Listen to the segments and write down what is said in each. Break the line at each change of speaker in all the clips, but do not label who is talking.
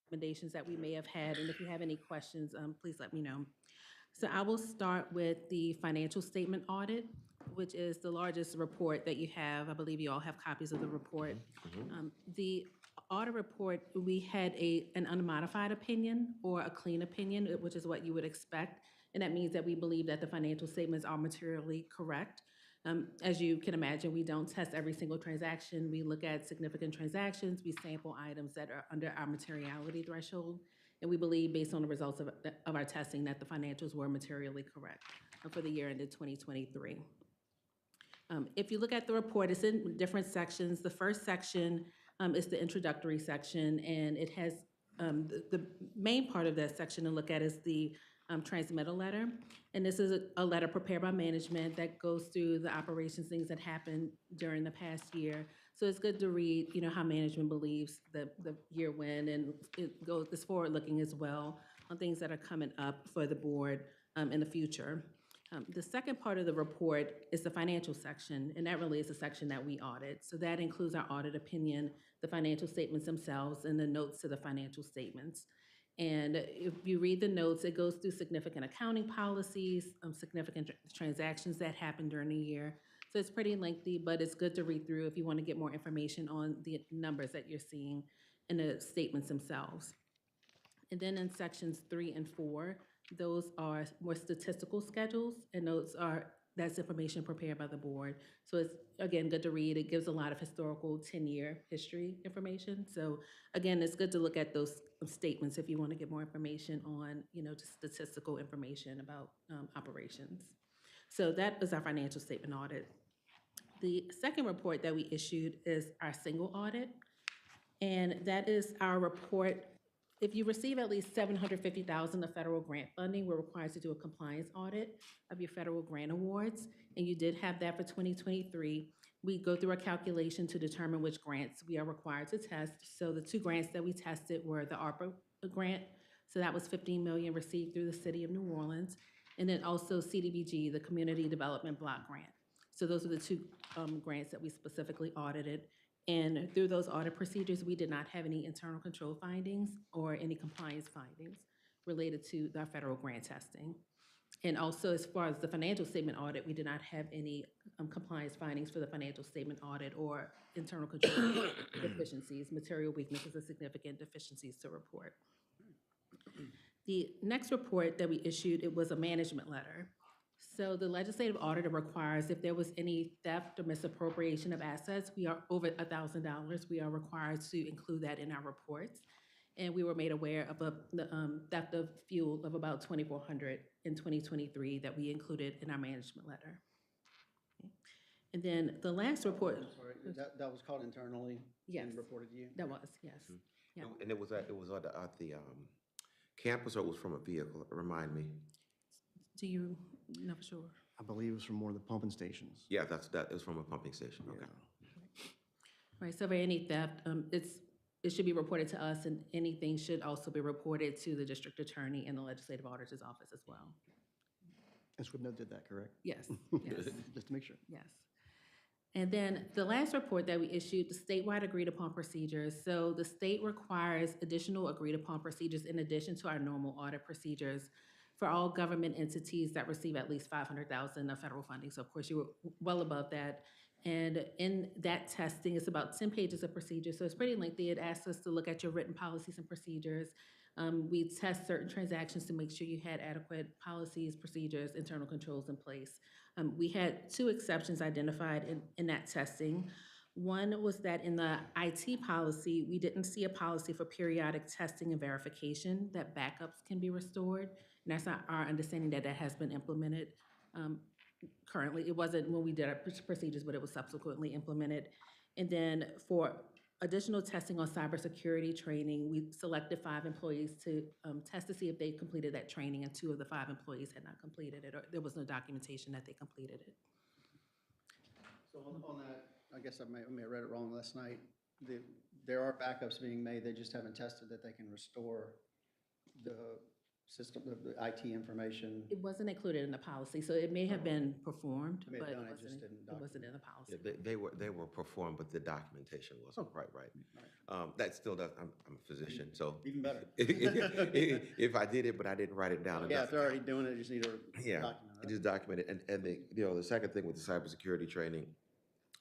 recommendations that we may have had, and if you have any questions, please let me know. So I will start with the financial statement audit, which is the largest report that you have. I believe you all have copies of the report. The audit report, we had an unmodified opinion or a clean opinion, which is what you would expect. And that means that we believe that the financial statements are materially correct. As you can imagine, we don't test every single transaction. We look at significant transactions. We sample items that are under our materiality threshold. And we believe, based on the results of our testing, that the financials were materially correct for the year ended 2023. If you look at the report, it's in different sections. The first section is the introductory section, and it has the main part of that section to look at is the transmittal letter. And this is a letter prepared by management that goes through the operations, things that happened during the past year. So it's good to read, how management believes the year went, and it's forward-looking as well on things that are coming up for the board in the future. The second part of the report is the financial section, and that really is the section that we audit. So that includes our audit opinion, the financial statements themselves, and the notes to the financial statements. And if you read the notes, it goes through significant accounting policies, significant transactions that happened during the year. So it's pretty lengthy, but it's good to read through if you want to get more information on the numbers that you're seeing in the statements themselves. And then in sections 3 and 4, those are more statistical schedules, and that's information prepared by the board. So it's, again, good to read. It gives a lot of historical 10-year history information. So again, it's good to look at those statements if you want to get more information on, just statistical information about operations. So that is our financial statement audit. The second report that we issued is our single audit, and that is our report. If you receive at least $750,000 of federal grant funding, we're required to do a compliance audit of your federal grant awards, and you did have that for 2023. We go through a calculation to determine which grants we are required to test. So the two grants that we tested were the ARPA grant, so that was $15 million received through the City of New Orleans, and then also CDBG, the Community Development Block Grant. So those are the two grants that we specifically audited. And through those audit procedures, we did not have any internal control findings or any compliance findings related to our federal grant testing. And also, as far as the financial statement audit, we did not have any compliance findings for the financial statement audit or internal control deficiencies, material weaknesses, or significant deficiencies to report. The next report that we issued, it was a management letter. So the legislative auditor requires, if there was any theft or misappropriation of assets, we are over $1,000, we are required to include that in our reports. And we were made aware of the theft of fuel of about $2,400 in 2023 that we included in our management letter. Okay. And then the last report.
I'm sorry, that was called internally.
Yes.
And reported to you?
That was, yes.
Yeah. And it was at the campus, or it was from a vehicle? Remind me.
Do you know for sure?
I believe it was from one of the pumping stations.
Yeah, it was from a pumping station. Okay.
Yeah.
Right. So for any theft, it should be reported to us, and anything should also be reported to the district attorney and the legislative auditor's office as well.
And Scribner did that, correct?
Yes. Yes.
Just to make sure.
Yes. And then the last report that we issued, the statewide agreed upon procedures. So the state requires additional agreed upon procedures in addition to our normal audit procedures for all government entities that receive at least $500,000 of federal funding. So of course you were well above that. And in that testing, it's about 10 pages of procedures. So it's pretty lengthy. It asks us to look at your written policies and procedures. We test certain transactions to make sure you had adequate policies, procedures, internal controls in place. We had 2 exceptions identified in that testing. One was that in the IT policy, we didn't see a policy for periodic testing and verification that backups can be restored. And that's not our understanding that has been implemented currently. It wasn't when we did our procedures, but it was subsequently implemented. And then for additional testing on cybersecurity training, we selected 5 employees to test to see if they completed that training, and 2 of the 5 employees had not completed it, or there was no documentation that they completed it.
So on that, I guess I may have read it wrong last night. There are backups being made. They just haven't tested that they can restore the system, the IT information?
It wasn't included in the policy, so it may have been performed,
May have
but it
done, it just
wasn't,
didn't
it wasn't in the
Yeah,
policy.
they were performed, but the documentation wasn't quite right. That still does, I'm a physician, so.
Even better.
If I did it, but I didn't write it down. it
Yeah, if
doesn't
they're already
count.
doing it, you just need to
Yeah,
document it.
just document it. And the second thing with the cybersecurity training,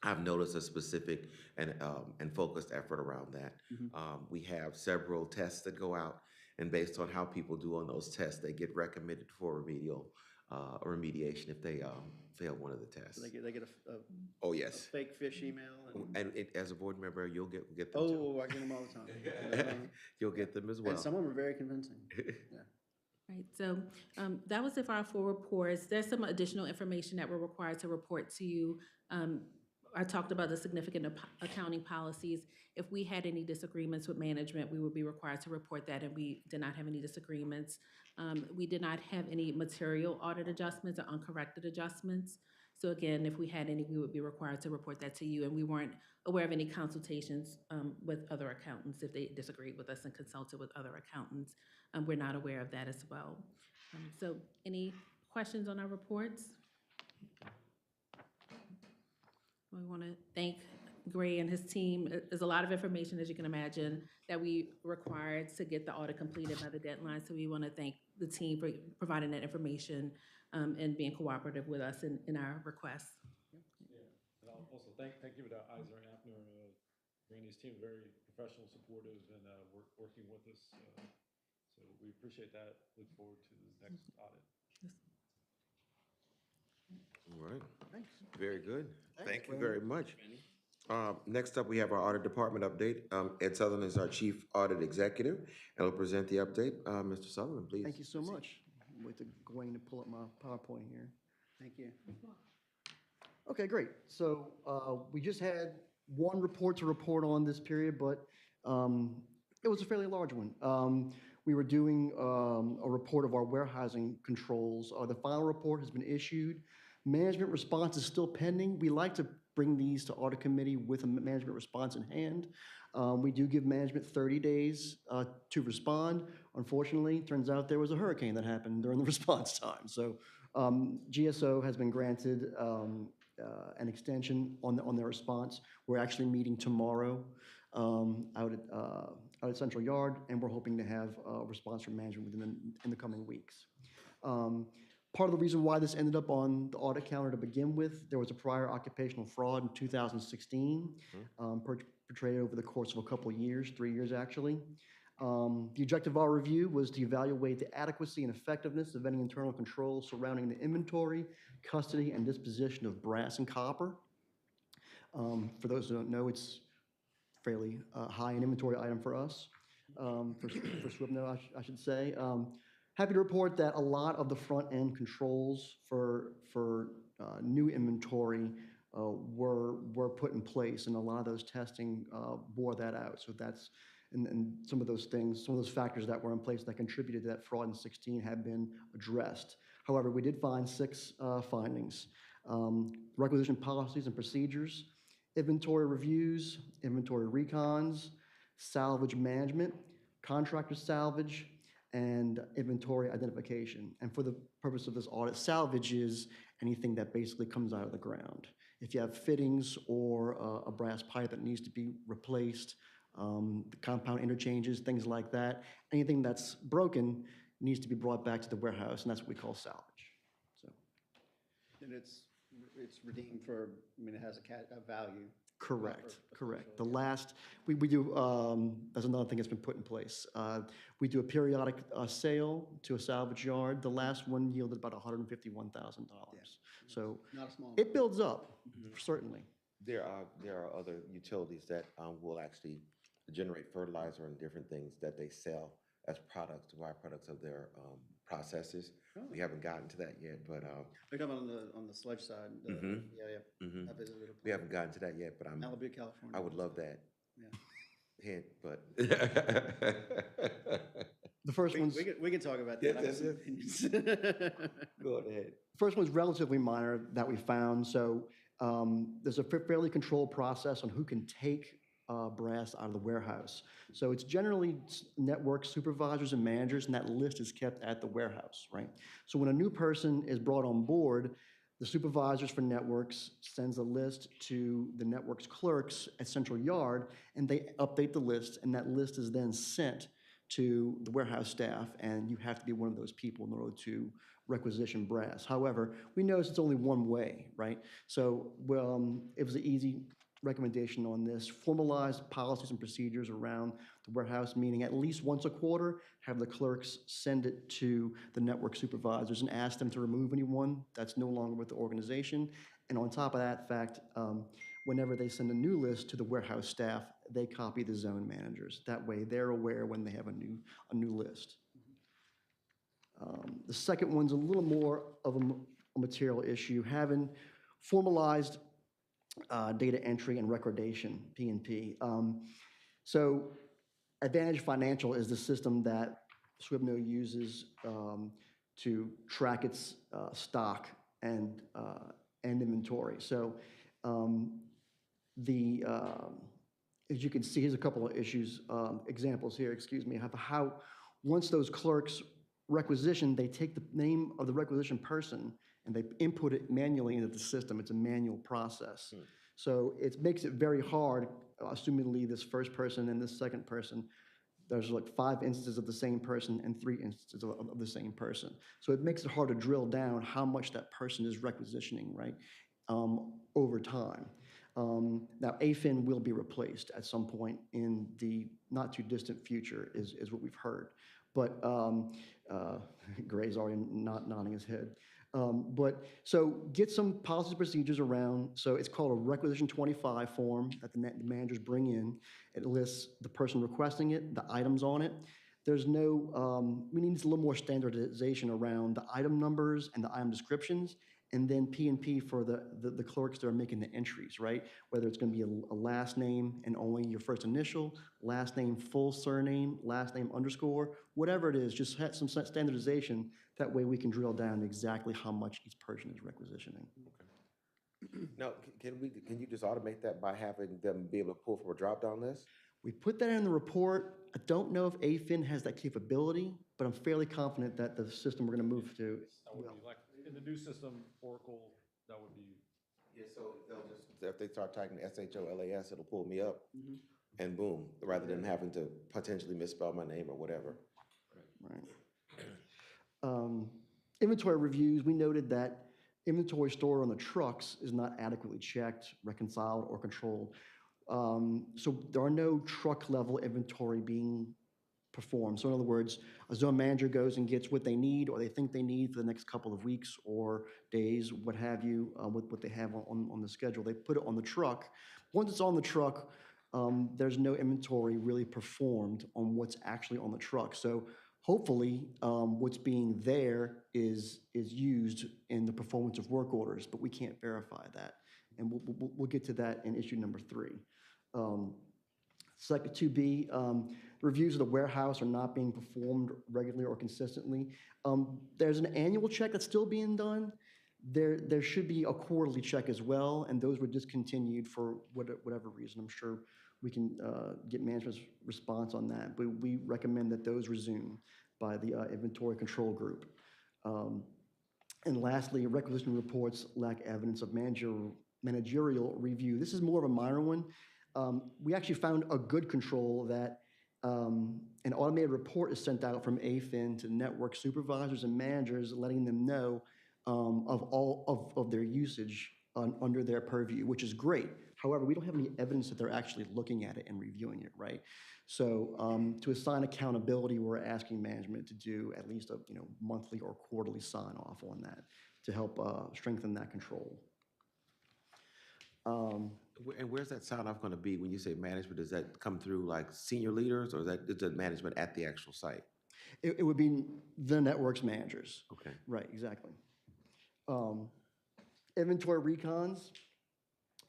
I've noticed a specific and focused effort around that. We have several tests that go out, and based on how people do on those tests, they get recommended for remediation if they fail one of the tests.
So they get a
Oh, yes.
fake fish email and,
And as a board member, you'll get them too.
oh, I get them all the time.
You'll get them as well.
And some of them are very convincing. Yeah.
Right, so that was it for our full reports. There's some additional information that we're required to report to you. I talked about the significant accounting policies. If we had any disagreements with management, we would be required to report that, and we did not have any disagreements. We did not have any material audit adjustments or uncorrected adjustments. So again, if we had any, we would be required to report that to you, and we weren't aware of any consultations with other accountants if they disagreed with us and consulted with other accountants. We're not aware of that as well. So any questions on our reports? We want to thank Gray and his team. There's a lot of information, as you can imagine, that we required to get the audit completed by the deadline. So we want to thank the team for providing that information and being cooperative with us in our requests.
Yeah, and I'll also thank you to Eisner and Appner, Randy's team, very professional, supportive, and working with us. So we appreciate that. Look forward to the next audit.
All right.
Thanks.
Very good. Thank you
Randy.
very much. Next up, we have our audit department update. Ed Sutherland is our chief audit executive, and will present the update. Mr. Sutherland, please.
Thank you so much. Wait to Gwen to pull up my PowerPoint here.
Thank you.
Okay, great. So we just had one report to report on this period, but it was a fairly large one. We were doing a report of our warehousing controls. The final report has been issued. Management response is still pending. We like to bring these to audit committee with a management response in hand. We do give management 30 days to respond. Unfortunately, turns out there was a hurricane that happened during the response time. So GSO has been granted an extension on their response. We're actually meeting tomorrow out at Central Yard, and we're hoping to have a response from management in the coming weeks. Part of the reason why this ended up on the audit calendar to begin with, there was a prior occupational fraud in 2016, perpetrated over the course of a couple of years, 3 years actually. The objective of our review was to evaluate the adequacy and effectiveness of any internal controls surrounding the inventory, custody, and disposition of brass and copper. For those who don't know, it's fairly high an inventory item for us, for SWIPNO, I should say. Happy to report that a lot of the front-end controls for new inventory were put in place, and a lot of those testing bore that out. So that's, and some of those things, some of those factors that were in place that contributed to that fraud in 2016 have been addressed. However, we did find 6 findings. Requisition policies and procedures, inventory reviews, inventory recons, salvage management, contractor salvage, and inventory identification. And for the purpose of this audit, salvage is anything that basically comes out of the ground. If you have fittings or a brass pipe that needs to be replaced, the compound interchanges, things like that, anything that's broken needs to be brought back to the warehouse, and that's what we call salvage. So,
And it's redeemed for, I mean, it has a value.
correct, correct. The
Yeah.
last, we do, that's another thing that's been put in place. We do a periodic sale to a salvage yard. The last one yielded about $151,000. So
Not a small.
it builds up, certainly.
There are other utilities that will actually generate fertilizer and different things that they sell as products, byproducts of their processes.
Oh.
We haven't gotten to that yet, but
We're talking about on the sludge side.
Mhm.
Yeah. I visited a
we haven't gotten to that yet, but
Malibu, California.
I would love that
Yeah.
hint, but.
The first one's,
We can talk about that. I have
Yes,
some
yes.
opinions.
Go ahead.
first one's relatively minor that we found. So there's a fairly controlled process on who can take brass out of the warehouse. So it's generally network supervisors and managers, and that list is kept at the warehouse, right? So when a new person is brought on board, the supervisors for networks sends a list to the network's clerks at Central Yard, and they update the list, and that list is then sent to the warehouse staff, and you have to be one of those people in order to requisition brass. However, we notice it's only one way, right? So it was an easy recommendation on this. Formalized policies and procedures around the warehouse, meaning at least once a quarter, have the clerks send it to the network supervisors and ask them to remove anyone that's no longer with the organization. And on top of that fact, whenever they send a new list to the warehouse staff, they copy the zone managers. That way they're aware when they have a new list. The second one's a little more of a material issue, having formalized data entry and recordation, P&P. So Advantage Financial is the system that Scribno uses to track its stock and inventory. So as you can see, here's a couple of examples here, excuse me, how once those clerks requisition, they take the name of the requisition person and they input it manually into the system. It's a manual process. So it makes it very hard, assumingly this first person and this second person, there's like 5 instances of the same person and 3 instances of the same person. So it makes it hard to drill down how much that person is requisitioning, right, over time. Now, AFIN will be replaced at some point in the not too distant future, is what we've heard. But Gray's already nodding his head. So get some policies and procedures around. So it's called a requisition 25 form that the managers bring in. It lists the person requesting it, the items on it. There's no, we need a little more standardization around the item numbers and the item descriptions, and then P&P for the clerks that are making the entries, right? Whether it's going to be a last name and only your first initial, last name full surname, last name underscore, whatever it is, just have some standardization. That way we can drill down exactly how much each person is requisitioning.
Now, can you just automate that by having them be able to pull from a drop-down list?
We put that in the report. I don't know if AFIN has that capability, but I'm fairly confident that the system we're going to move to
That would
will.
be like, in the new system, Oracle, that would be,
Yeah, so they'll just, if they start typing SHOLAS, it'll pull me up, and boom, rather than having to potentially misspell my name or whatever.
Right. Inventory reviews, we noted that inventory stored on the trucks is not adequately checked, reconciled, or controlled. So there are no truck level inventory being performed. So in other words, a zone manager goes and gets what they need or they think they need for the next couple of weeks or days, what have you, what they have on the schedule. They put it on the truck. Once it's on the truck, there's no inventory really performed on what's actually on the truck. So hopefully, what's being there is used in the performance of work orders, but we can't verify that. And we'll get to that in issue number 3. Second 2B, reviews of the warehouse are not being performed regularly or consistently. There's an annual check that's still being done. There should be a quarterly check as well, and those were discontinued for whatever reason. I'm sure we can get management's response on that, but we recommend that those resume by the inventory control group. And lastly, requisition reports lack evidence of managerial review. This is more of a minor one. We actually found a good control that an automated report is sent out from AFIN to network supervisors and managers, letting them know of all of their usage under their purview, which is great. However, we don't have any evidence that they're actually looking at it and reviewing it, right? So to assign accountability, we're asking management to do at least a monthly or quarterly sign off on that to help strengthen that control.
And where's that sign off going to be when you say management? Does that come through like senior leaders, or is that management at the actual site?
It would be the network's managers.
Okay.
Right, exactly. Inventory recons.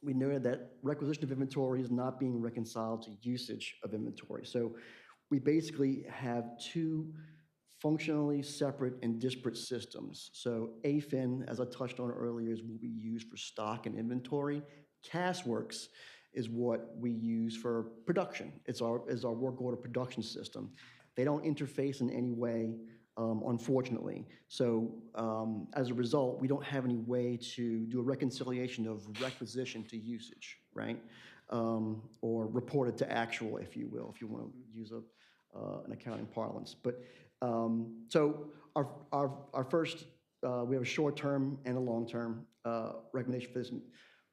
We noted that requisition of inventory is not being reconciled to usage of inventory. So we basically have 2 functionally separate and disparate systems. So AFIN, as I touched on earlier, is what we use for stock and inventory. CastWorks is what we use for production. It's our work order production system. They don't interface in any way, unfortunately. So as a result, we don't have any way to do a reconciliation of requisition to usage, right? Or report it to actual, if you will, if you want to use an accounting parlance. But so our first, we have a short-term and a long-term recommendation for this.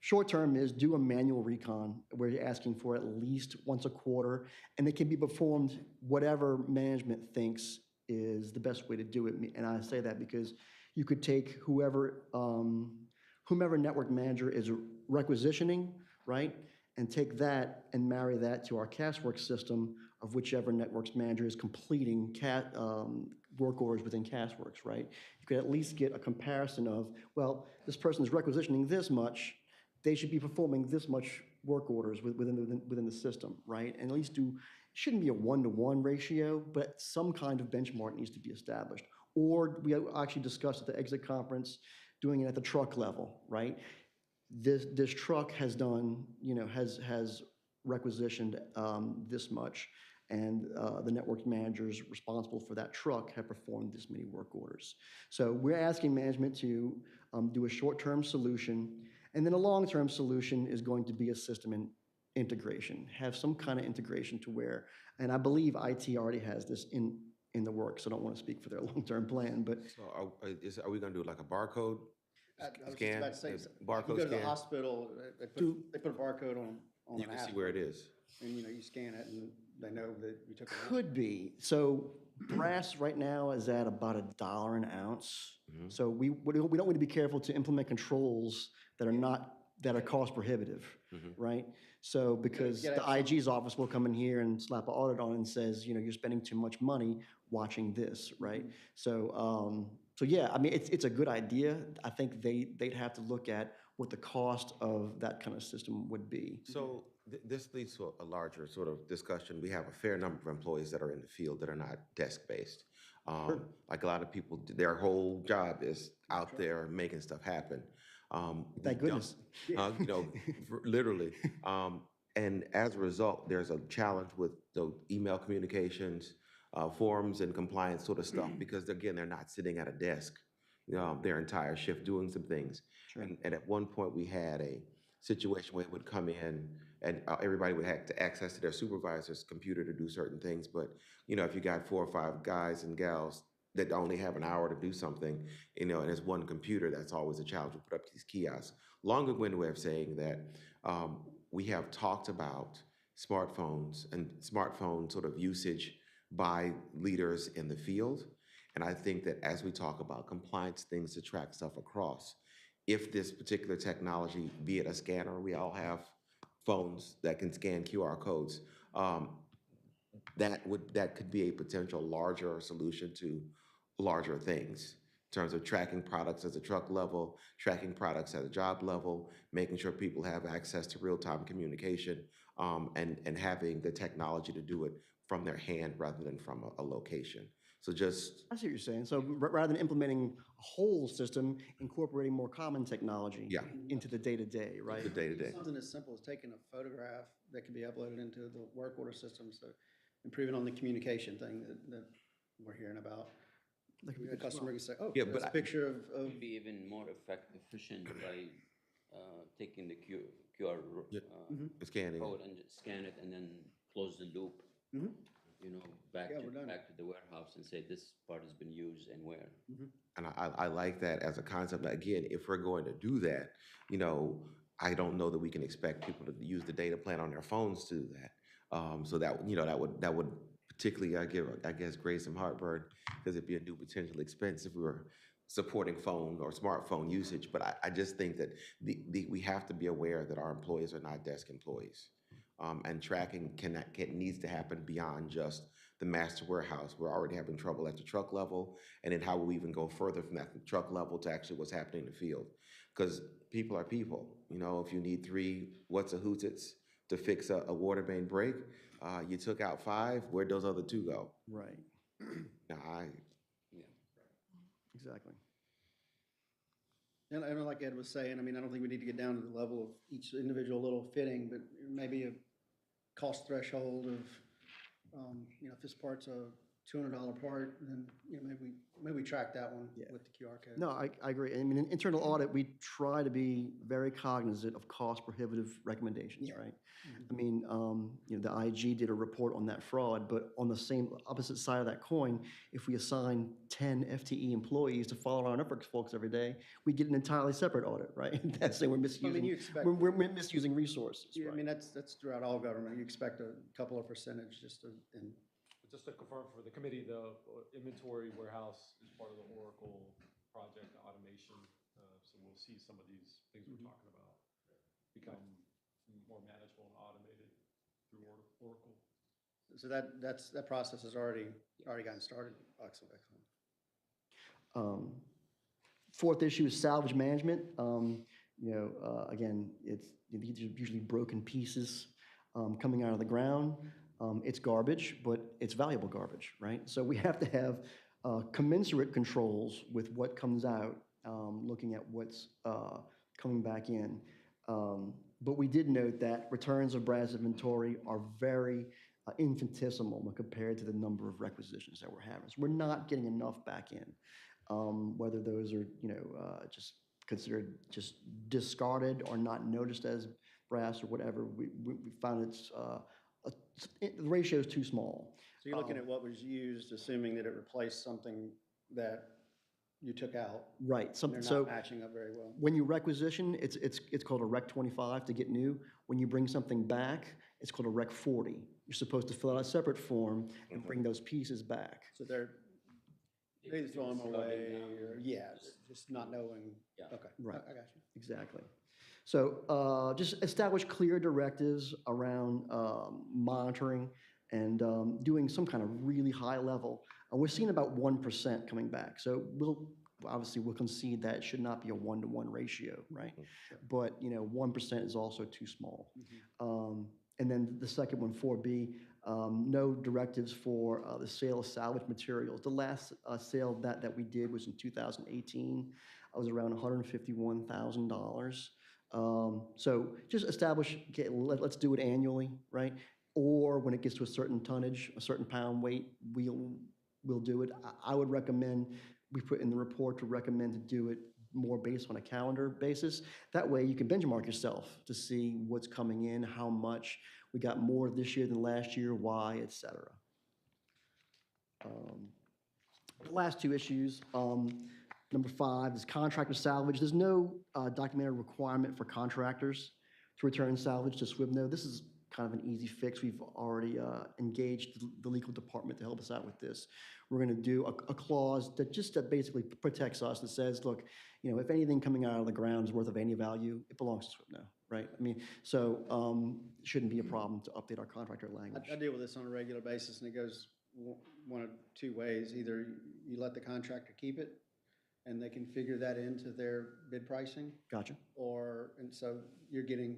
Short-term is do a manual recon where you're asking for at least once a quarter, and it can be performed whatever management thinks is the best way to do it. And I say that because you could take whomever network manager is requisitioning, right? And take that and marry that to our CastWorks system of whichever networks manager is completing work orders within CastWorks, right? You could at least get a comparison of, well, this person is requisitioning this much, they should be performing this much work orders within the system, right? And at least shouldn't be a 1-to-1 ratio, but some kind of benchmark needs to be established. Or we actually discussed at the exit conference, doing it at the truck level, right? This truck has done, has requisitioned this much, and the network managers responsible for that truck have performed this many work orders. So we're asking management to do a short-term solution, and then a long-term solution is going to be a system integration, have some kind of integration to where, and I believe IT already has this in the works. I don't want to speak for their long-term plan, but
So are we gonna do like a barcode
I was just
scan?
about to say,
a
you
barcode
go to the
scan?
hospital, they put a barcode on
You
an
can
app.
see where it is.
And, you scan it and they know that you took it.
could be. So brass right now is at about $1 an ounce. So we don't want to be careful to implement controls that are cost prohibitive, right? So because
get
the
at
IG's office will come in here and slap an audit on it and says, you're spending too much money watching this, right? So yeah, I mean, it's a good idea. I think they'd have to look at what the cost of that kind of system would be.
So this leads to a larger sort of discussion. We have a fair number of employees that are in the field that are not desk-based. Like a lot of people, their whole job is out there making stuff happen.
Thank goodness.
Literally. And as a result, there's a challenge with the email communications, forms and compliance sort of stuff, because again, they're not sitting at a desk, their entire shift doing some things. And at one point we had a situation where it would come in and everybody would have to access to their supervisor's computer to do certain things. But, if you got 4 or 5 guys and gals that only have an hour to do something, and it's one computer, that's always a challenge. We put up these kiosks. Long-winded way of saying that we have talked about smartphones and smartphone sort of usage by leaders in the field. And I think that as we talk about compliance things to track stuff across, if this particular technology, be it a scanner, we all have phones that can scan QR codes, that could be a potential larger solution to larger things in terms of tracking products at the truck level, tracking products at a job level, making sure people have access to real-time communication, and having the technology to do it from their hand rather than from a location. So just
I see what you're saying. So rather than implementing a whole system, incorporating more common technology into the day-to-day, right?
the day-to-day.
Something as simple as taking a photograph that can be uploaded into the work order system, so improving on the communication thing that we're hearing about. A customer can say, oh,
Yeah,
there's
but
a picture of
Would be even more efficient by taking the QR
Scanning.
code and just scan it and then close the loop. Back
Yeah, we're done.
to the warehouse and say this part has been used and where.
And I like that as a concept. Again, if we're going to do that, I don't know that we can expect people to use the data plan on their phones to do that. So that would particularly, I guess, grace some heartburn, because it'd be a new potential expense if we were supporting phone or smartphone usage. But I just think that we have to be aware that our employees are not desk employees. And tracking needs to happen beyond just the master warehouse. We're already having trouble at the truck level, and then how will we even go further from that truck level to actually what's happening in the field? Because people are people. If you need 3 what's a hootits to fix a water main break, you took out 5. Where'd those other 2 go?
Right.
Now,
Exactly.
And like Ed was saying, I mean, I don't think we need to get down to the level of each individual little fitting, but maybe a cost threshold of, if this part's a $200 part, then, maybe we track that one
Yeah.
with the QR code.
No, I agree. I mean, in internal audit, we try to be very cognizant of cost prohibitive recommendations,
Yeah.
right? I mean, the IG did a report on that fraud, but on the same opposite side of that coin, if we assign 10 FTE employees to follow our network folks every day, we get an entirely separate audit, right? That's saying we're misusing,
you expect-
we're misusing resources,
Yeah, I
right?
mean, that's throughout all government. You expect a couple of percentage just to, and
Just to confirm for the committee, the inventory warehouse is part of the Oracle project automation. So we'll see some of these things we're talking about become more manageable and automated through Oracle.
so that process has already gotten started. Excellent.
Fourth issue is salvage management. Again, these are usually broken pieces coming out of the ground. It's garbage, but it's valuable garbage, right? So we have to have commensurate controls with what comes out, looking at what's coming back in. But we did note that returns of brass inventory are very infinitesimal when compared to the number of requisitions that we're having. So we're not getting enough back in. Whether those are, just considered just discarded or not noticed as brass or whatever, we found the ratio is too small.
So you're looking at what was used, assuming that it replaced something that you took out.
Right.
They're not matching up very well.
When you requisition, it's called a Rec 25 to get new. When you bring something back, it's called a Rec 40. You're supposed to fill out a separate form and bring those pieces back.
So they either throw them away or, just not knowing.
Yeah.
Okay.
Right.
I got you.
Exactly. So just establish clear directives around monitoring and doing some kind of really high level. We're seeing about 1% coming back. So we'll concede that it should not be a 1-to-1 ratio, right? But 1% is also too small. And then the second one, 4B, no directives for the sale of salvage materials. The last sale that we did was in 2018. I was around $151,000. So just establish, okay, let's do it annually, right? Or when it gets to a certain tonnage, a certain pound weight, we'll do it. I would recommend, we put in the report to recommend to do it more based on a calendar basis. That way you can benchmark yourself to see what's coming in, how much. We got more this year than last year, why, et cetera. The last two issues, number 5 is contractor salvage. There's no documented requirement for contractors to return salvage to SWIBNO. This is kind of an easy fix. We've already engaged the legal department to help us out with this. We're going to do a clause that basically protects us and says, look, if anything coming out of the ground is worth of any value, it belongs to SWIBNO, right? I mean, so it shouldn't be a problem to update our contractor language.
I deal with this on a regular basis, and it goes one of two ways. Either you let the contractor keep it, and they can figure that into their bid pricing,
Gotcha.
and so you're getting,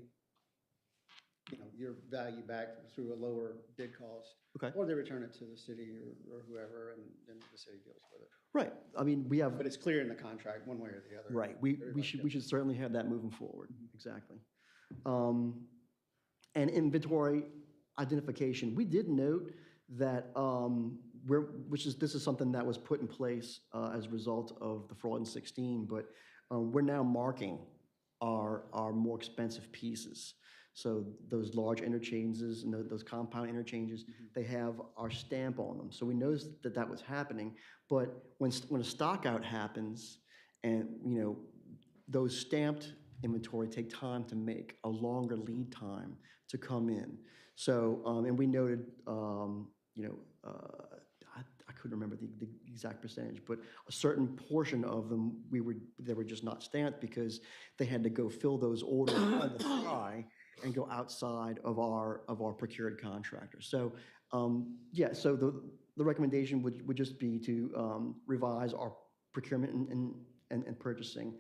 your value back through a lower bid cost.
Okay.
Or they return it to the city or whoever, and then the city deals with it.
Right. I mean, we have.
But it's clear in the contract, one way or the other.
Right. We should certainly have that moving forward. Exactly. And inventory identification. We did note that this is something that was put in place as a result of the fraud in 2016, but we're now marking our more expensive pieces. So those large interchanges and those compound interchanges, they have our stamp on them. So we noticed that was happening. But when a stock out happens, and those stamped inventory take time to make, a longer lead time to come in. So and we noted, I couldn't remember the exact percentage, but a certain portion of them they were just not stamped because they had to go fill those orders on the fly and go outside of our procured contractors. So so the recommendation would just be to revise our procurement and purchasing,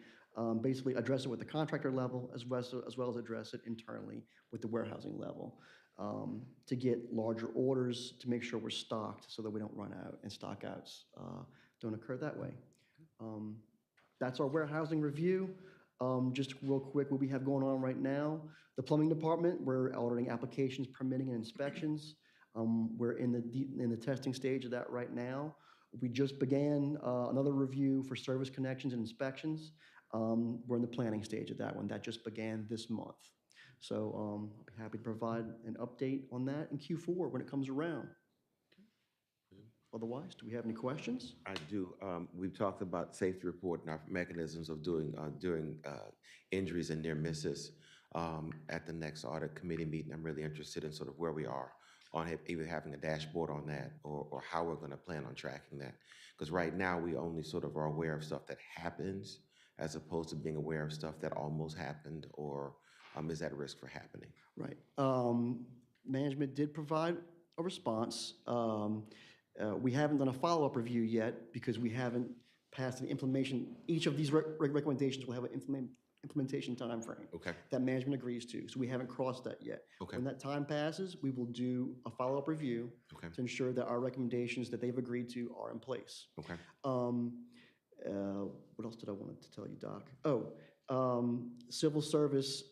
basically address it with the contractor level as well as address it internally with the warehousing level, to get larger orders to make sure we're stocked so that we don't run out and stock outs don't occur that way. That's our warehousing review. Just real quick, what we have going on right now, the plumbing department, we're auditing applications, permitting, and inspections. We're in the testing stage of that right now. We just began another review for service connections and inspections. We're in the planning stage of that one. That just began this month. So I'll be happy to provide an update on that in Q4 when it comes around. Otherwise, do we have any questions?
I do. We've talked about safety report and our mechanisms of doing injuries and near misses at the next audit committee meeting. I'm really interested in sort of where we are on either having a dashboard on that or how we're going to plan on tracking that. Because right now we only sort of are aware of stuff that happens as opposed to being aware of stuff that almost happened or is at risk for happening.
Right. Management did provide a response. We haven't done a follow-up review yet because we haven't passed an implementation. Each of these recommendations will have an implementation timeframe
Okay.
that management agrees to. So we haven't crossed that yet.
Okay.
When that time passes, we will do a follow-up review
Okay.
to ensure that our recommendations that they've agreed to are in place.
Okay.
What else did I want to tell you, Doc? Civil service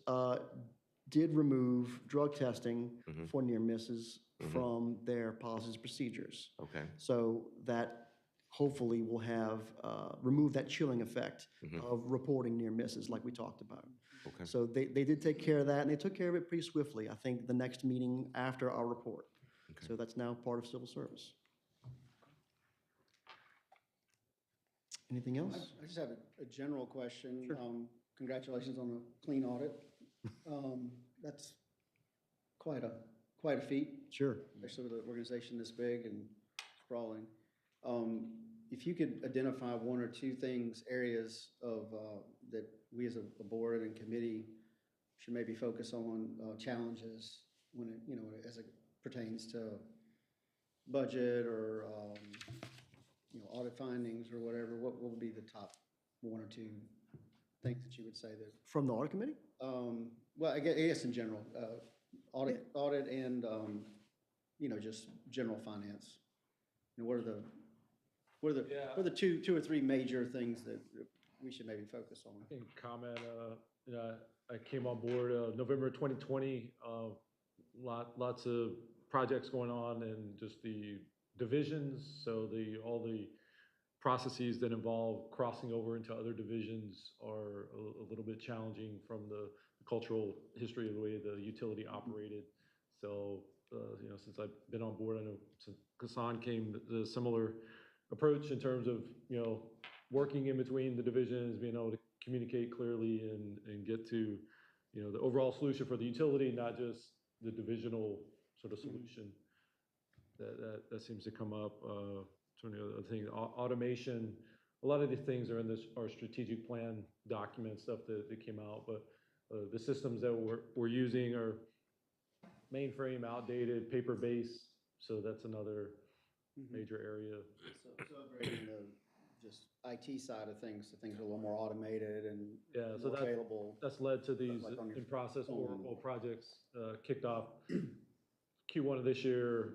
did remove drug testing for near misses from their policies and procedures.
Okay.
So that hopefully will have remove that chilling effect of reporting near misses like we talked about.
Okay.
So they did take care of that, and they took care of it pretty swiftly. I think the next meeting after our report.
Okay.
So that's now part of civil service. Anything else?
I just have a general question.
Sure.
Congratulations on a clean audit. That's quite a feat,
Sure.
especially with an organization this big and sprawling. If you could identify one or two things, areas of, that we as a board and committee should maybe focus on, challenges when it, as it pertains to budget or, audit findings or whatever, what would be the top one or two things that you would say that,
From the audit committee?
well, I guess in general, audit and, just general finance? What are the two or three major things that we should maybe focus on?
I can comment, I came on board, November 2020, lots of projects going on and just the divisions, so all the processes that involve crossing over into other divisions are a little bit challenging from the cultural history of the way the utility operated. So, since I've been on board, I know since Kassan came, the similar approach in terms of, working in between the divisions, being able to communicate clearly and get to, the overall solution for the utility, not just the divisional sort of solution. That seems to come up. Some of the other things, automation, a lot of these things are in our strategic plan document stuff that came out, but the systems that we're using are mainframe, outdated, paper-based, so that's another major area.
So upgrading the just IT side of things, so things are a little more automated and
So
more available.
that's led to these
Like on your
in-process
phone.
Oracle projects kicked off Q1 of this year,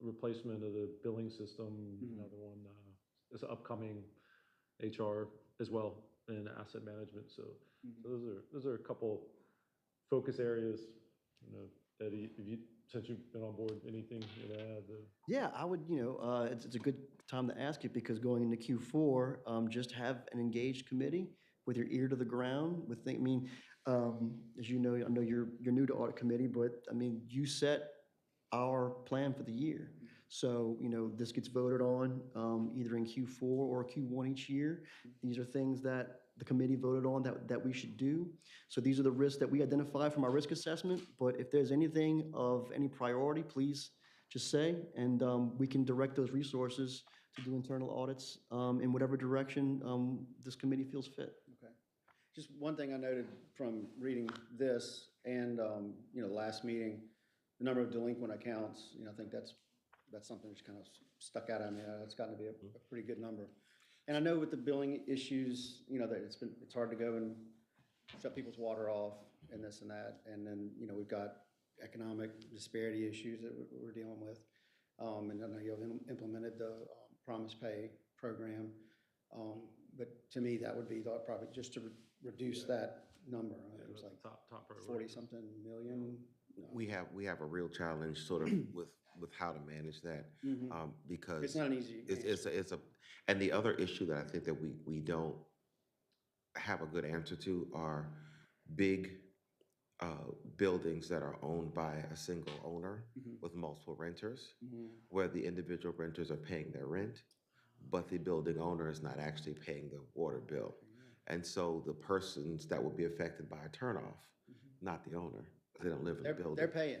replacement of the billing system, another one is upcoming, HR as well, and asset management. So those are a couple focus areas. Eddie, since you've been on board, anything you'd add?
Yeah, I would, it's a good time to ask it because going into Q4, just have an engaged committee with your ear to the ground with, as you know, I know you're new to audit committee, but you set our plan for the year. So, this gets voted on either in Q4 or Q1 each year. These are things that the committee voted on that we should do. So these are the risks that we identify from our risk assessment. But if there's anything of any priority, please just say, and we can direct those resources to do internal audits in whatever direction this committee feels fit.
Okay. Just one thing I noted from reading this and, last meeting, the number of delinquent accounts, I think that's something that's kind of stuck out at me. It's gotten to be a pretty good number. And I know with the billing issues, that it's hard to go and shut people's water off and this and that. And then, we've got economic disparity issues that we're dealing with. And I know you've implemented the Promise Pay program. But to me, that would be thought probably just to reduce that number. I think it was
That's
like
the top priority.
40-something million. No.
We have a real challenge sort of with how to manage that, because
It's not an easy
it's a, and the other issue that I think that we don't have a good answer to are big buildings that are owned by a single owner with multiple renters, where the individual renters are paying their rent, but the building owner is not actually paying the water bill. And so the persons that would be affected by a turnoff, not the owner, 'cause they don't live in the building.
They're paying.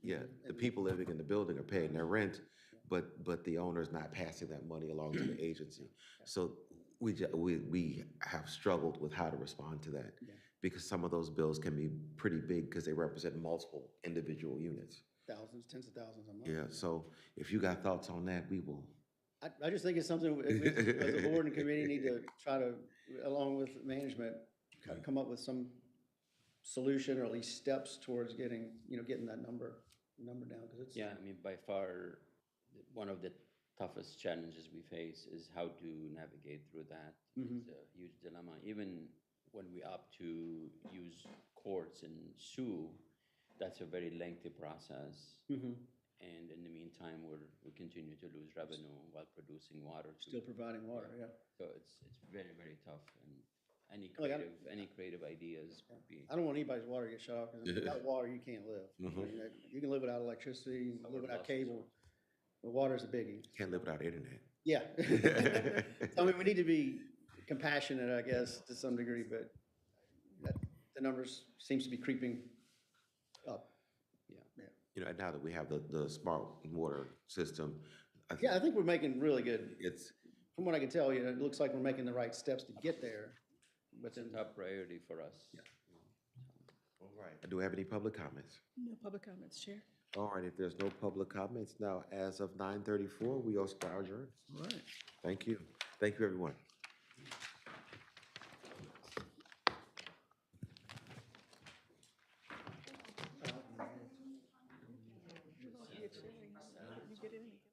Yeah, the people living in the building are paying their rent, but the owner's not passing that money along to the agency. So we have struggled with how to respond to that, because some of those bills can be pretty big because they represent multiple individual units.
Thousands, tens of thousands a month.
Yeah, so if you got thoughts on that, we will.
I just think it's something as a board and committee need to try to, along with management, come up with some solution or at least steps towards getting that number down, because it's.
Yeah, I mean, by far, one of the toughest challenges we face is how to navigate through that. It's a huge dilemma. Even when we opt to use courts and sue, that's a very lengthy process. And in the meantime, we continue to lose revenue while producing water.
Still providing water, yeah.
So it's very, very tough, and any
Like,
any creative ideas would be.
I don't want anybody's water to get shut off, because without water, you can't live. You can live without electricity, you can live without cable, but water's a biggie.
Can't live without internet.
Yeah. So, I mean, we need to be compassionate, I guess, to some degree, but the numbers seems to be creeping up.
And now that we have the smart water system, I
Yeah, I think we're making really good,
it's,
from what I can tell, it looks like we're making the right steps to get there, but
It's a
then,
top priority for us.
all right. Do we have any public comments?
No public comments, Chair.
All right, if there's no public comments, now as of 9:34, we are adjourned.
all right.
Thank you. Thank you, everyone.
You get it in.